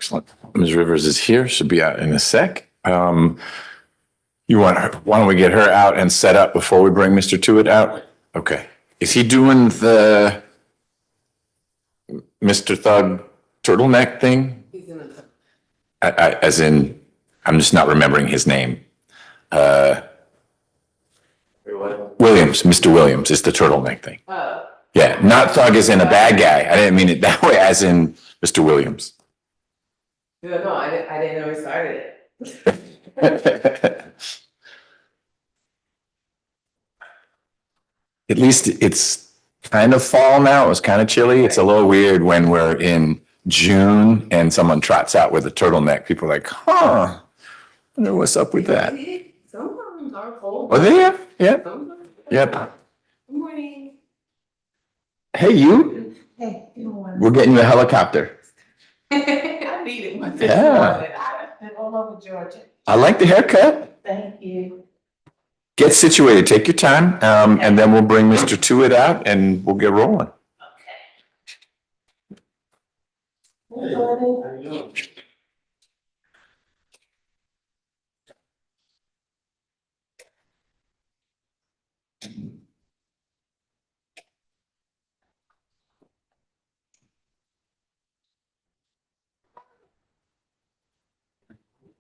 Excellent. Ms. Rivers is here, should be out in a sec. You want her, why don't we get her out and set up before we bring Mr. Tuitt out? Okay. Is he doing the Mr. Thug turtleneck thing? As in, I'm just not remembering his name. Williams, Mr. Williams is the turtleneck thing. Yeah, not Thug as in a bad guy. I didn't mean it that way, as in Mr. Williams. No, I didn't know he started it. At least it's kind of fall now. It was kind of chilly. It's a little weird when we're in June and someone trots out with a turtleneck. People are like, huh, I wonder what's up with that. Sometimes are cold. Oh, they? Yeah. Sometimes. Yep. Good morning. Hey, you. Hey, good morning. We're getting you a helicopter. I needed one. Yeah. I've been all over Georgia. I like the haircut. Thank you. Get situated. Take your time. And then we'll bring Mr. Tuitt out and we'll get rolling. Okay.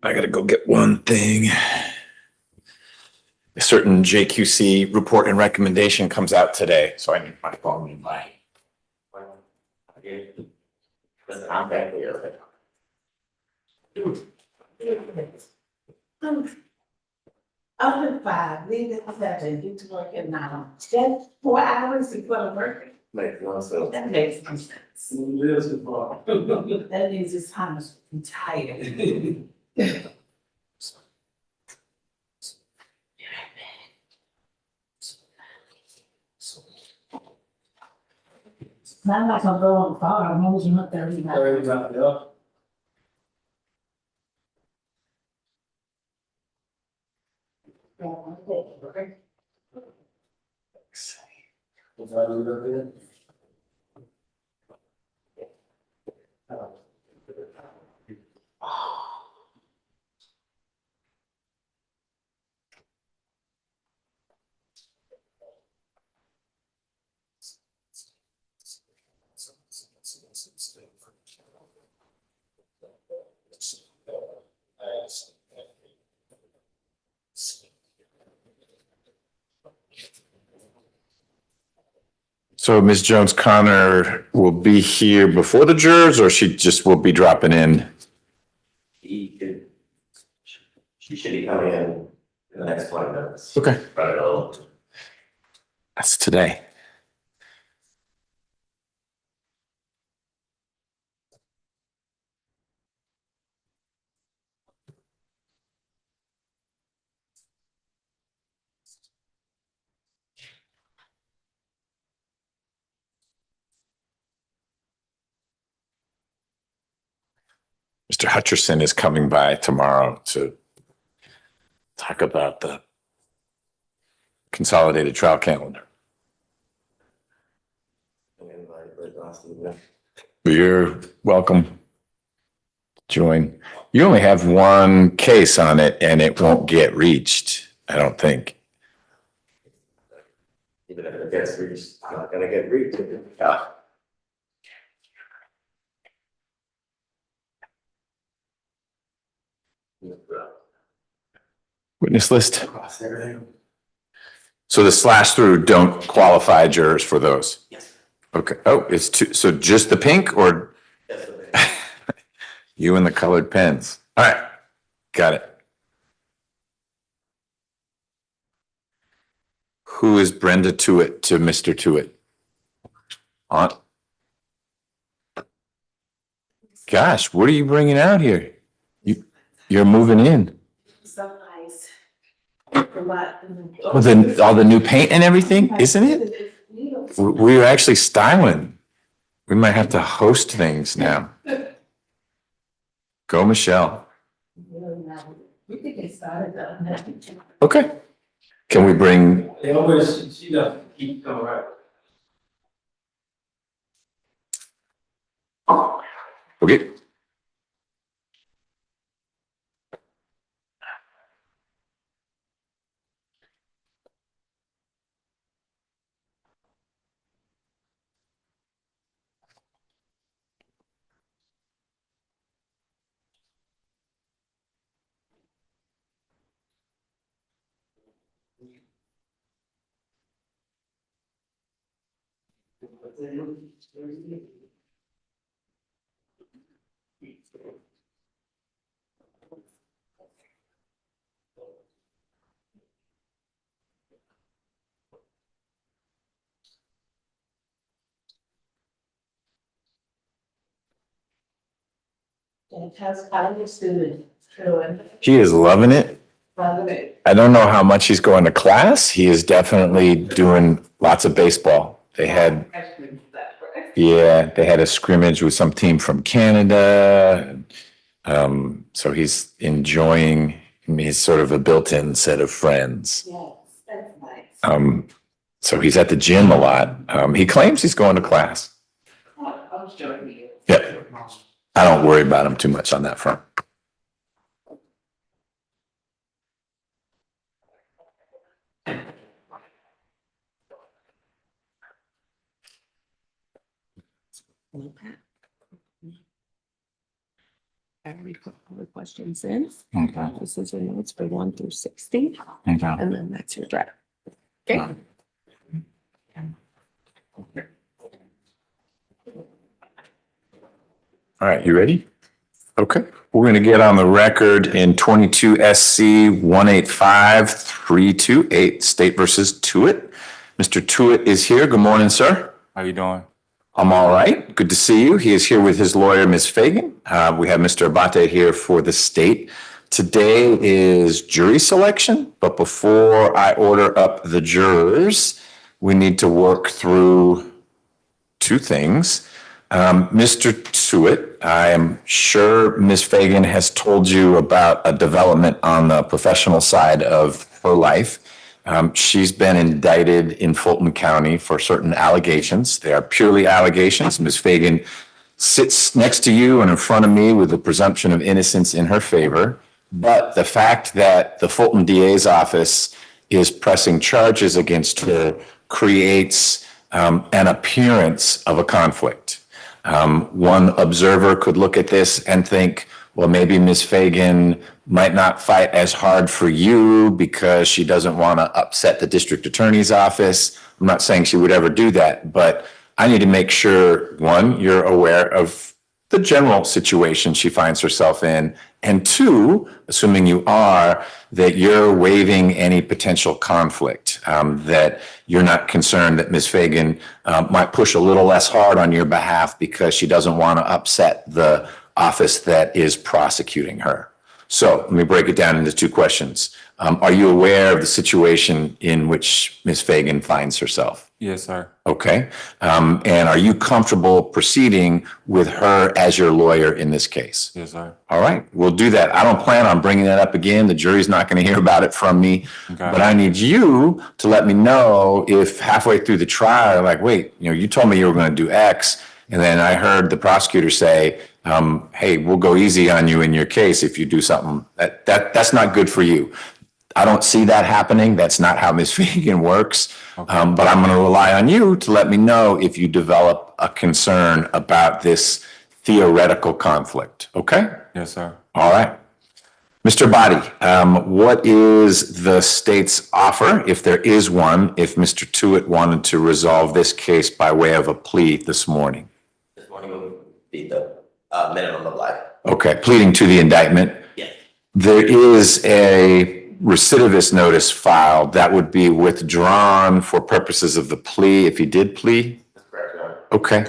I gotta go get one thing. A certain JQC report and recommendation comes out today, so I need my phone in my. I'm back here. Up at 5, leave at 7, get to work at 9. That's 4 hours before the work. That makes no sense. That means it's time to be tired. I'm not gonna go on far, I'm always not there. So Ms. Jones Connor will be here before the jurors, or she just will be dropping in? She should be coming in the next 20 minutes. Okay. Right. That's today. Mr. Hutcherson is coming by tomorrow to talk about the consolidated trial calendar. You're welcome to join. You only have one case on it and it won't get reached, I don't think. Even if it gets reached, it's not gonna get reached. Yeah. Witness list. So the slash through don't qualify jurors for those? Yes. Okay. Oh, it's two. So just the pink or Yes. you and the colored pens? All right. Got it. Who is Brenda Tuitt to Mr. Tuitt? Aunt? Gosh, what are you bringing out here? You're moving in. So nice. Well, then all the new paint and everything, isn't it? We're actually styling. We might have to host things now. Go, Michelle. We could get started though. Okay. Can we bring, They always, she doesn't keep coming right. okay. How's college student doing? He is loving it. Love it. I don't know how much he's going to class. He is definitely doing lots of baseball. They had, yeah, they had a scrimmage with some team from Canada. So he's enjoying, he's sort of a built-in set of friends. Yes, that's nice. So he's at the gym a lot. He claims he's going to class. I'm sure he is. Yeah. I don't worry about him too much on that front. I already put all the questions in. Okay. This is your notes for 1 through 60, Okay. and then that's your draft. Okay. All right, you ready? Okay, we're going to get on the record in 22 SC 185328, State versus Tuitt. Mr. Tuitt is here. Good morning, sir. How you doing? I'm all right. Good to see you. He is here with his lawyer, Ms. Fagan. We have Mr. Abate here for the state. Today is jury selection, but before I order up the jurors, we need to work through two things. Mr. Tuitt, I am sure Ms. Fagan has told you about a development on the professional side of her life. She's been indicted in Fulton County for certain allegations. They are purely allegations. Ms. Fagan sits next to you and in front of me with a presumption of innocence in her favor. But the fact that the Fulton DA's office is pressing charges against her creates an appearance of a conflict. One observer could look at this and think, well, maybe Ms. Fagan might not fight as hard for you because she doesn't want to upset the district attorney's office. I'm not saying she would ever do that, but I need to make sure, one, you're aware of the general situation she finds herself in, And two, assuming you are, that you're waiving any potential conflict, that you're not concerned that Ms. Fagan might push a little less hard on your behalf because she doesn't want to upset the office that is prosecuting her. So let me break it down into two questions. Are you aware of the situation in which Ms. Fagan finds herself? Yes, sir. Okay. And are you comfortable proceeding with her as your lawyer in this case? Yes, sir. All right, we'll do that. I don't plan on bringing that up again. The jury's not going to hear about it from me. Okay. But I need you to let me know if halfway through the trial, you're like, wait, you told me you were going to do X. And then I heard the prosecutor say, hey, we'll go easy on you in your case if you do something. That's not good for you. I don't see that happening. That's not how Ms. Fagan works. Okay. But I'm going to rely on you to let me know if you develop a concern about this theoretical conflict. Okay? Yes, sir. All right. Mr. Body, what is the state's offer, if there is one, if Mr. Tuitt wanted to resolve this case by way of a plea this morning? This morning will be the minimum of life. Okay, pleading to the indictment. Yes. There is a recidivist notice filed that would be withdrawn for purposes of the plea if he did plea. That's correct, Your Honor. Okay.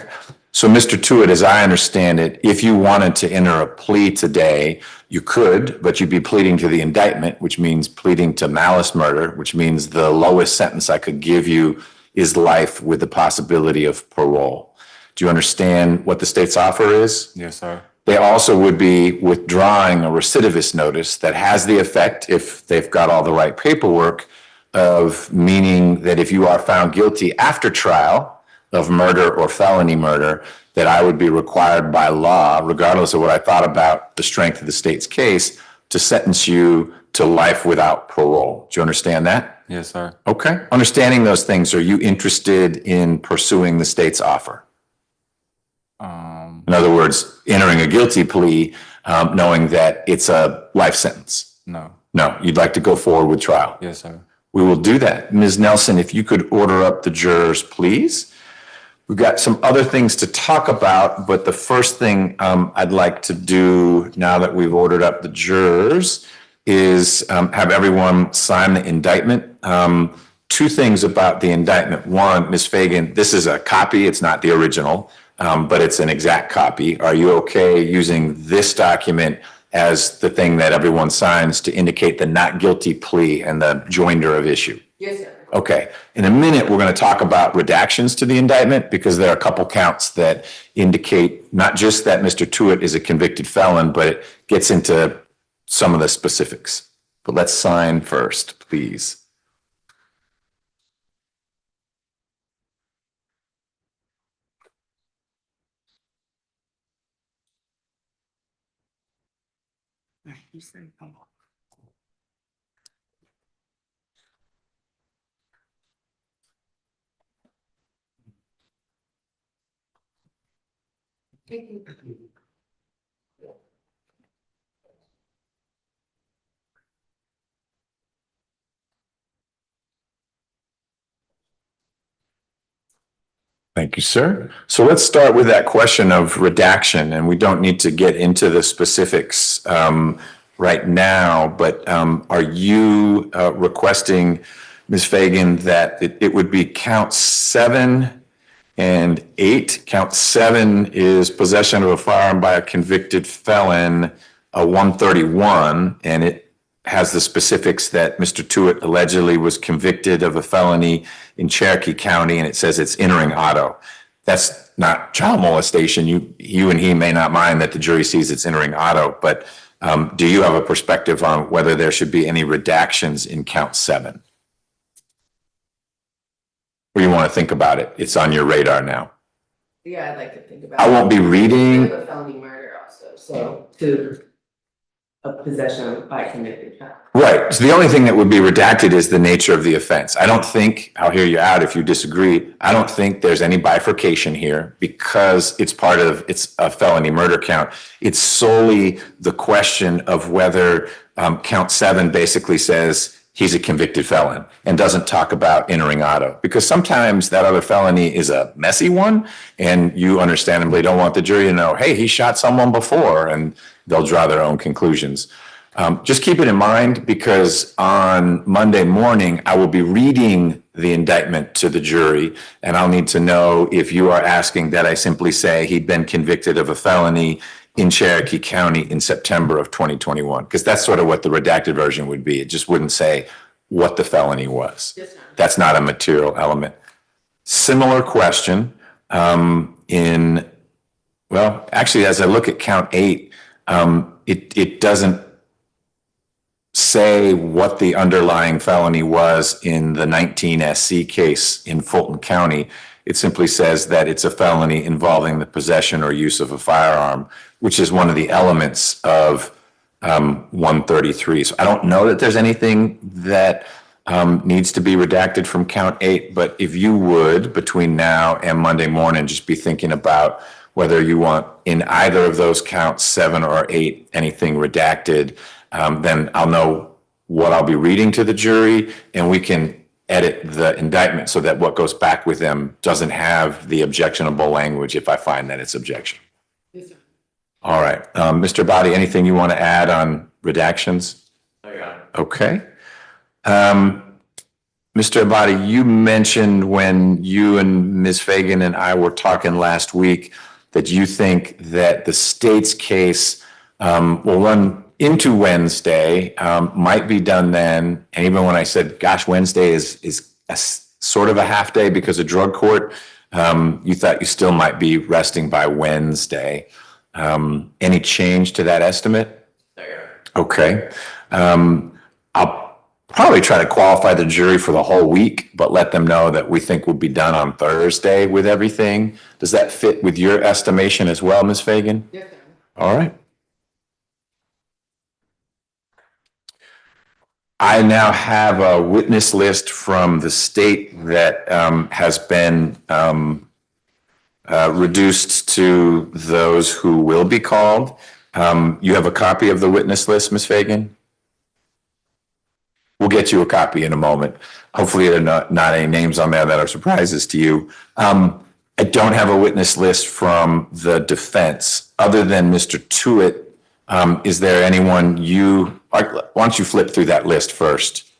So, Mr. Tuitt, as I understand it, if you wanted to enter a plea today, you could, but you'd be pleading to the indictment, which means pleading to malice murder, which means the lowest sentence I could give you is life with the possibility of parole. Do you understand what the state's offer is? Yes, sir. They also would be withdrawing a recidivist notice that has the effect, if they've got all the right paperwork, of meaning that if you are found guilty after trial of murder or felony murder, that I would be required by law, regardless of what I thought about the strength of the state's case, to sentence you to life without parole. Do you understand that? Yes, sir. Okay. Understanding those things, are you interested in pursuing the state's offer? In other words, entering a guilty plea, knowing that it's a life sentence. No. No, you'd like to go forward with trial. Yes, sir. We will do that. Ms. Nelson, if you could order up the jurors, please. We've got some other things to talk about, but the first thing I'd like to do now that we've ordered up the jurors is have everyone sign the indictment. Two things about the indictment. One, Ms. Fagan, this is a copy. It's not the original, but it's an exact copy. Are you okay using this document as the thing that everyone signs to indicate the not guilty plea and the joinder of issue? Yes, sir. Okay. In a minute, we're going to talk about redactions to the indictment because there are a couple counts that indicate not just that Mr. Tuitt is a convicted felon, but it gets into some of the specifics. But let's sign first, please. Thank you, sir. So let's start with that question of redaction, and we don't need to get into the specifics right now, but are you requesting, Ms. Fagan, that it would be count 7 and 8? Count 7 is possession of a firearm by a convicted felon, a 131, and it has the specifics that Mr. Tuitt allegedly was convicted of a felony in Cherokee County, and it says it's entering auto. That's not child molestation. You and he may not mind that the jury sees it's entering auto, but do you have a perspective on whether there should be any redactions in count 7? Or you want to think about it? It's on your radar now. Yeah, I'd like to think about. I won't be reading. There's a felony murder also, so to a possession by convicted child. Right. So the only thing that would be redacted is the nature of the offense. I don't think, I'll hear you out if you disagree, I don't think there's any bifurcation here because it's a felony murder count. It's solely the question of whether count 7 basically says he's a convicted felon and doesn't talk about entering auto, because sometimes that other felony is a messy one and you understandably don't want the jury to know, hey, he shot someone before, and they'll draw their own conclusions. Just keep it in mind, because on Monday morning, I will be reading the indictment to the jury, and I'll need to know if you are asking that I simply say he'd been convicted of a felony in Cherokee County in September of 2021, because that's sort of what the redacted version would be. It just wouldn't say what the felony was. Yes, sir. That's not a material element. Similar question well, actually, as I look at count 8, it doesn't say what the underlying felony was in the 19 SC case in Fulton County. It simply says that it's a felony involving the possession or use of a firearm, which is one of the elements of 133. So I don't know that there's anything that needs to be redacted from count 8, but if you would, between now and Monday morning, just be thinking about whether you want in either of those counts, 7 or 8, anything redacted, then I'll know what I'll be reading to the jury, and we can edit the indictment so that what goes back with them doesn't have the objectionable language if I find that it's objectionable. Yes, sir. All right. Mr. Body, anything you want to add on redactions? Okay. Mr. Body, you mentioned when you and Ms. Fagan and I were talking last week that you think that the state's case will run into Wednesday, might be done then. And even when I said, gosh, Wednesday is a sort of a half day because of drug court, you thought you still might be resting by Wednesday. Any change to that estimate? Okay. I'll probably try to qualify the jury for the whole week, but let them know that we think we'll be done on Thursday with everything. Does that fit with your estimation as well, Ms. Fagan? Yes, sir. All right. I now have a witness list from the state that has been reduced to those who will be called. You have a copy of the witness list, Ms. Fagan? We'll get you a copy in a moment. Hopefully there are not any names on there that are surprises to you. I don't have a witness list from the defense other than Mr. Tuitt. Is there anyone why don't you flip through that list first?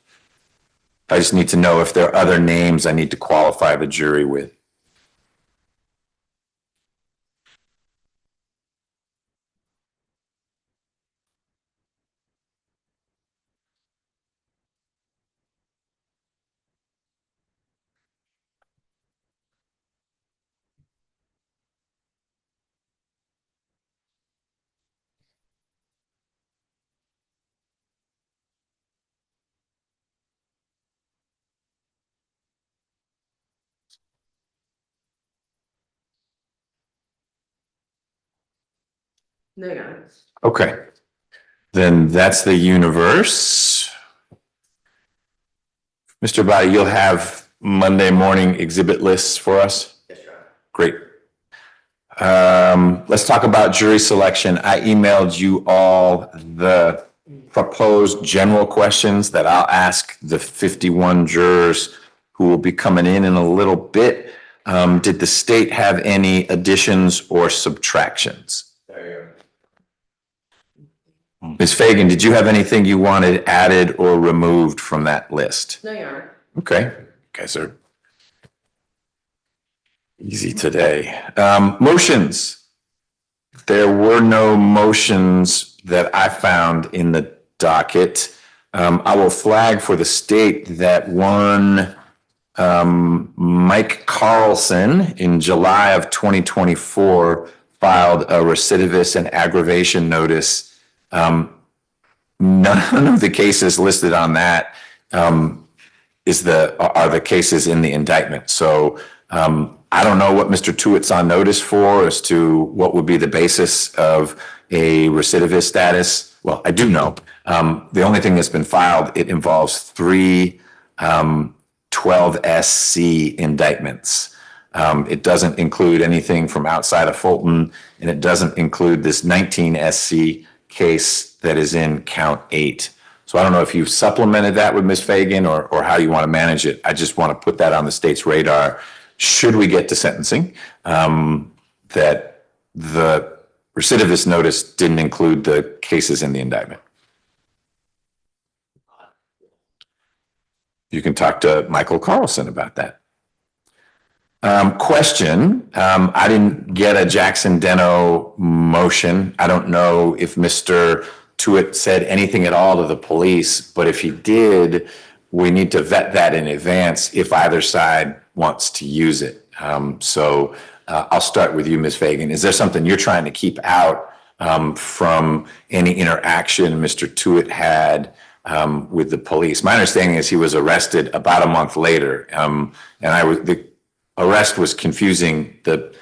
I just need to know if there are other names I need to qualify the jury with. No, Your Okay, then that's the universe. Mr. Body, you'll have Monday morning exhibit lists for us? Yes, Your Honor. Great. Let's talk about jury selection. I emailed you all the proposed general questions that I'll ask the 51 jurors who will be coming in a little bit. Did the state have any additions or subtractions? Ms. Fagan, did you have anything you wanted added or removed from that list? No, Your Honor. Okay, guys are easy today. Motions. There were no motions that I found in the docket. I will flag for the state that one Mike Carlson in July of 2024 filed a recidivist and aggravation notice. None of the cases listed on that are the cases in the indictment. So I don't know what Mr. Tuitt's on notice for as to what would be the basis of a recidivist status. Well, I do know. The only thing that's been filed, it involves 3 12SC indictments. It doesn't include anything from outside of Fulton, and it doesn't include this 19SC case that is in count 8. So I don't know if you've supplemented that with Ms. Fagan or how you want to manage it. I just want to put that on the state's radar. Should we get to sentencing, that the recidivist notice didn't include the cases in the indictment. You can talk to Michael Carlson about that. Question, I didn't get a Jackson Deno motion. I don't know if Mr. Tuitt said anything at all to the police, but if he did, we need to vet that in advance if either side wants to use it. I'll start with you, Ms. Fagan. Is there something you're trying to keep out from any interaction Mr. Tuitt had with the police? My understanding is he was arrested about a month later, and the arrest was confusing. The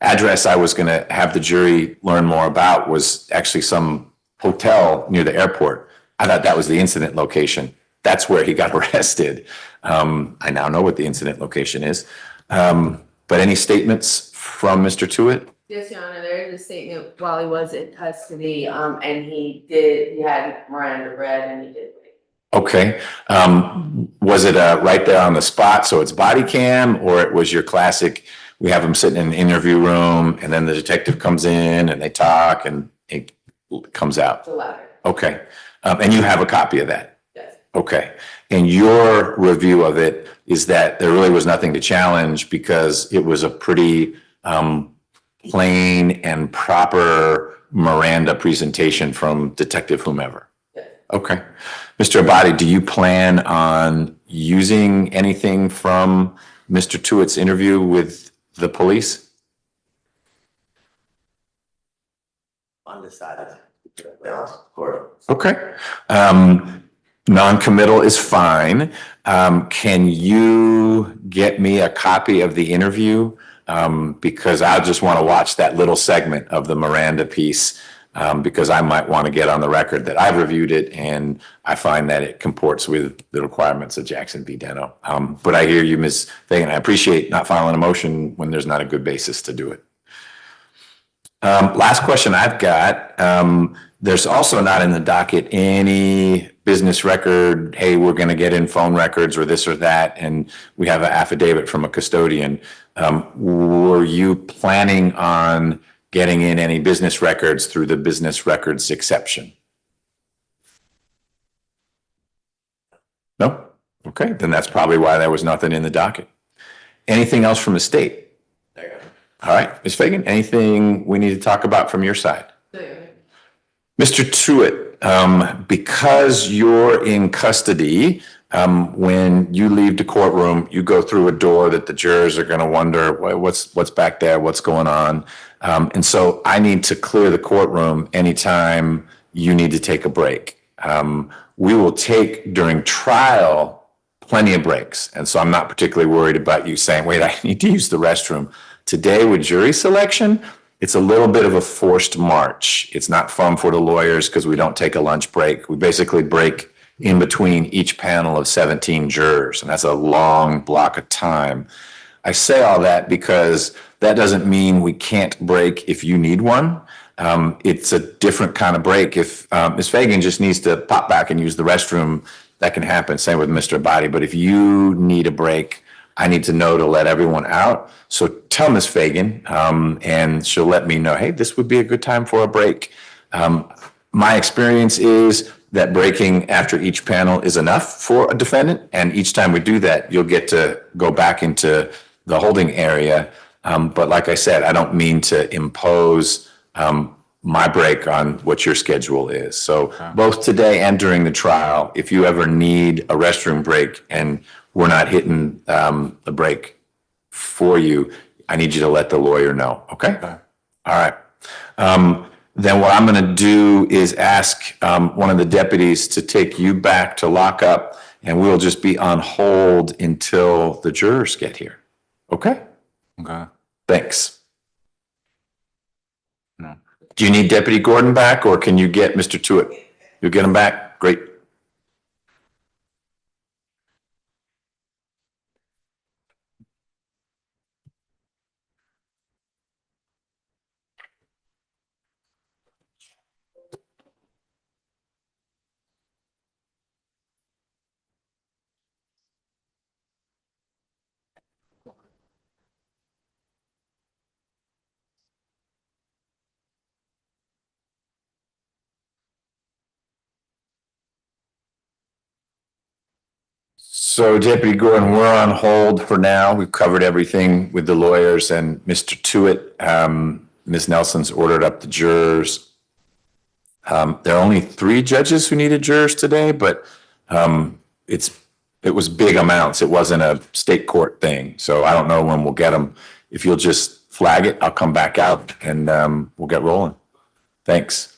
address I was going to have the jury learn more about was actually some hotel near the airport. I thought that was the incident location. That's where he got arrested. I now know what the incident location is. But any statements from Mr. Tuitt? Yes, Your Honor, there is a statement while he was in custody, and he had Miranda read and he did. Okay. Was it right there on the spot, so it's body cam, or it was your classic, we have him sitting in an interview room and then the detective comes in and they talk and it comes out? The latter. Okay. And you have a copy of that? Yes. Okay. And your review of it is that there really was nothing to challenge because it was a pretty plain and proper Miranda presentation from Detective whomever? Yes. Okay. Mr. Abadi, do you plan on using anything from Mr. Tuitt's interview with the police? Undecided. Of course. Okay. Non-committal is fine. Can you get me a copy of the interview? Because I just want to watch that little segment of the Miranda piece, because I might want to get on the record that I've reviewed it and I find that it comports with the requirements of Jackson v. Deno. But I hear you, Ms. Fagan. I appreciate not filing a motion when there's not a good basis to do it. Last question I've got. There's also not in the docket any business record, hey, we're going to get in phone records or this or that, and we have an affidavit from a custodian. Were you planning on getting in any business records through the business records exception? No? Okay, then that's probably why there was nothing in the docket. Anything else from the state? There you go. All right, Ms. Fagan, anything we need to talk about from your side? Mr. Tuitt, because you're in custody, when you leave the courtroom, you go through a door that the jurors are going to wonder, what's back there, what's going on? And so I need to clear the courtroom anytime you need to take a break. We will take during trial plenty of breaks. And so I'm not particularly worried about you saying, wait, I need to use the restroom. Today with jury selection, it's a little bit of a forced march. It's not fun for the lawyers because we don't take a lunch break. We basically break in between each panel of 17 jurors, and that's a long block of time. I say all that because that doesn't mean we can't break if you need one. It's a different kind of break. If Ms. Fagan just needs to pop back and use the restroom, that can happen. Same with Mr. Abadi. But if you need a break, I need to know to let everyone out. So tell Ms. Fagan, and she'll let me know, hey, this would be a good time for a break. My experience is that breaking after each panel is enough for a defendant. And each time we do that, you'll get to go back into the holding area. But like I said, I don't mean to impose my break on what your schedule is. So both today and during the trial, if you ever need a restroom break and we're not hitting the break for you, I need you to let the lawyer know. Okay? All right. Then what I'm going to do is ask one of the deputies to take you back to lockup, and we'll just be on hold until the jurors get here. Okay? Okay. Thanks. No. Do you need Deputy Gordon back, or can you get Mr. Tuitt? You'll get him back? Great. So Deputy Gordon, we're on hold for now. We've covered everything with the lawyers and Mr. Tuitt. Ms. Nelson's ordered up the jurors. There are only 3 judges who needed jurors today, but it was big amounts. It wasn't a state court thing. So I don't know when we'll get them. If you'll just flag it, I'll come back out and we'll get rolling. Thanks.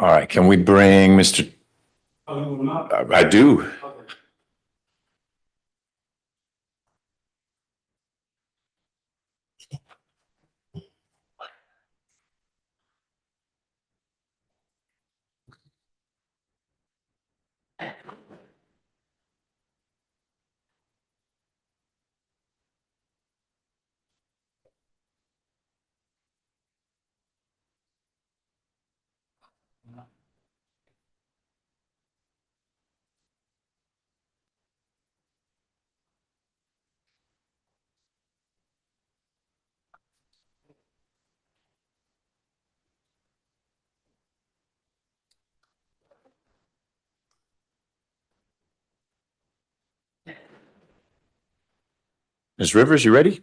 All right, can we bring Mr. I do. Ms. Rivers, you ready?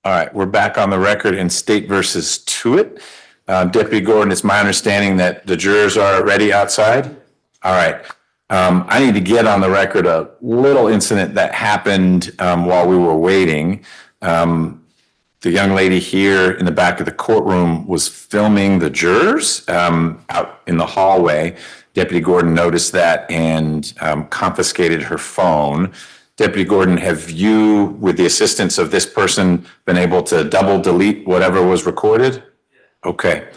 All right, we're back on the record in State versus Tuitt. Deputy Gordon, it's my understanding that the jurors are ready outside? All right. I need to get on the record a little incident that happened while we were waiting. The young lady here in the back of the courtroom was filming the jurors out in the hallway. Deputy Gordon noticed that and confiscated her phone. Deputy Gordon, have you, with the assistance of this person, been able to double delete whatever was recorded? Okay.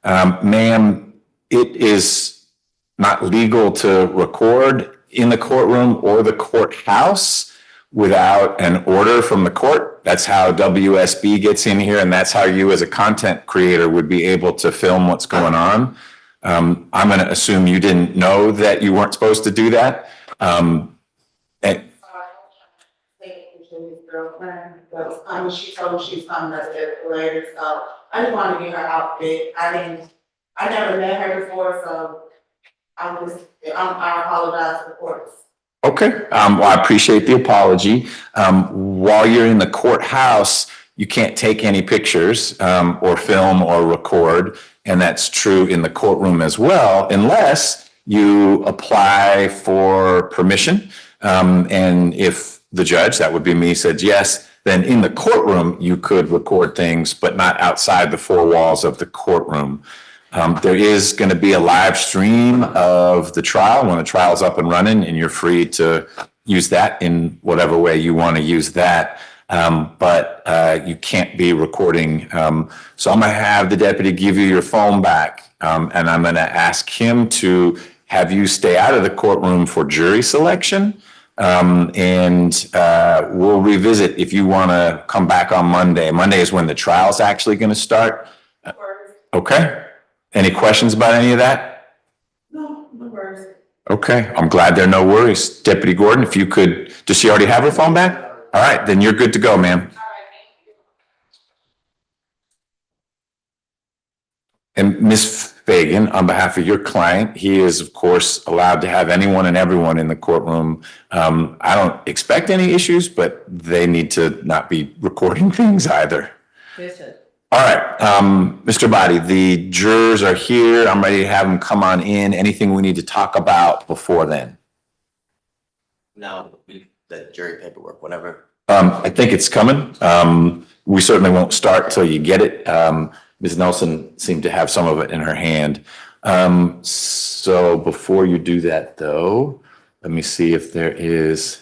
Ma'am, it is not legal to record in the courtroom or the courthouse without an order from the court. That's how WSB gets in here, and that's how you as a content creator would be able to film what's going on. I'm going to assume you didn't know that you weren't supposed to do that. And Girlfriend, but she told me she's coming up there later, so I just wanted to get her outfit. I never met her before, so I apologize for the courts. okay, well, I appreciate the apology. While you're in the courthouse, you can't take any pictures or film or record, and that's true in the courtroom as well, unless you apply for permission. And if the judge, that would be me, said yes, then in the courtroom, you could record things, but not outside the four walls of the courtroom. There is going to be a live stream of the trial when the trial's up and running, and you're free to use that in whatever way you want to use that. But you can't be recording. So I'm going to have the deputy give you your phone back, and I'm going to ask him to have you stay out of the courtroom for jury selection. And we'll revisit if you want to come back on Monday. Monday is when the trial's actually going to start. Okay. Any questions about any of that? No worries. Okay, I'm glad there are no worries. Deputy Gordon, if you could, does she already have her phone back? All right, then you're good to go, ma'am. And Ms. Fagan, on behalf of your client, he is, of course, allowed to have anyone and everyone in the courtroom. I don't expect any issues, but they need to not be recording things either. Yes, sir. All right, Mr. Body, the jurors are here. I'm ready to have them come on in. Anything we need to talk about before then? No, the jury paperwork, whatever. I think it's coming. We certainly won't start till you get it. Ms. Nelson seemed to have some of it in her hand. So before you do that, though, let me see if there is.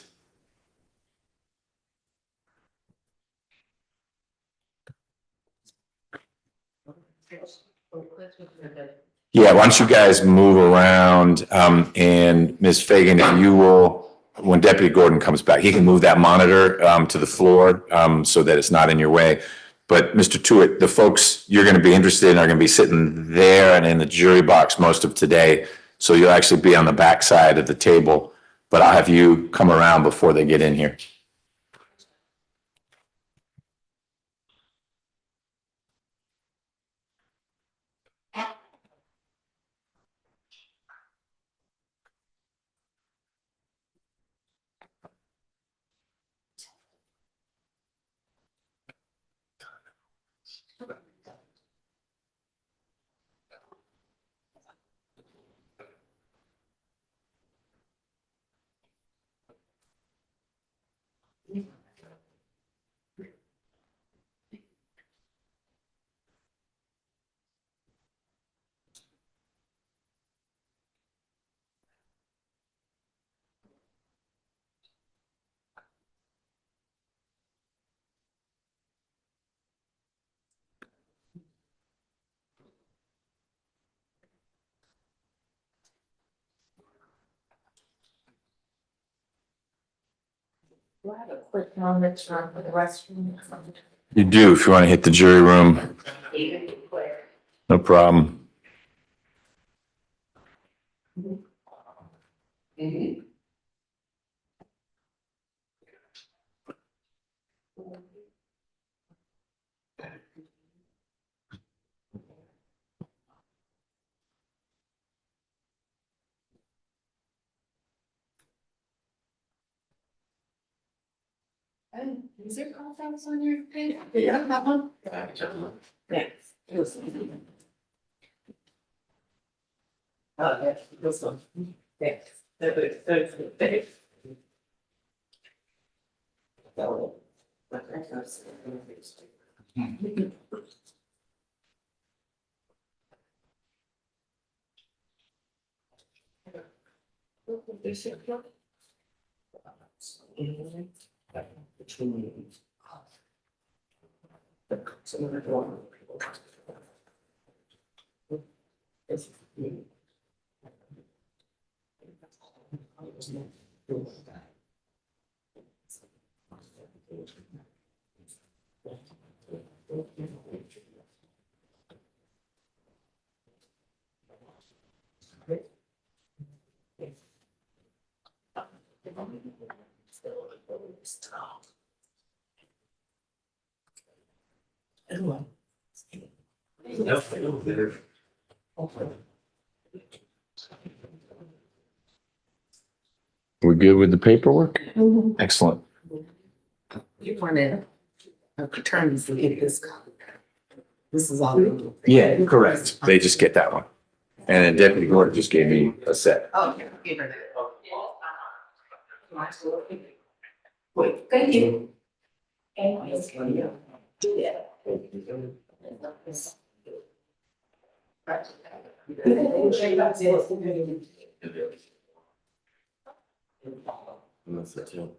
Yeah, why don't you guys move around, and Ms. Fagan, if you will, when Deputy Gordon comes back, he can move that monitor to the floor so that it's not in your way. But Mr. Tuitt, the folks you're going to be interested in are going to be sitting there and in the jury box most of today. So you'll actually be on the back side of the table, but I'll have you come around before they get in here. Do I have a quick moment for the restroom? You do, if you want to hit the jury room, Even quick. no problem. Mhm. Is there contacts on your page? Yeah, that one. Thanks. Oh, yeah, this one. Thanks. Thanks. That one. We good with the paperwork? Excellent. You wanted attorneys to get this. This is all. Yeah, correct. They just get that one. And then Deputy Gordon just gave me a set. Okay, give her that. Wait, thank you. Do that. That's it too.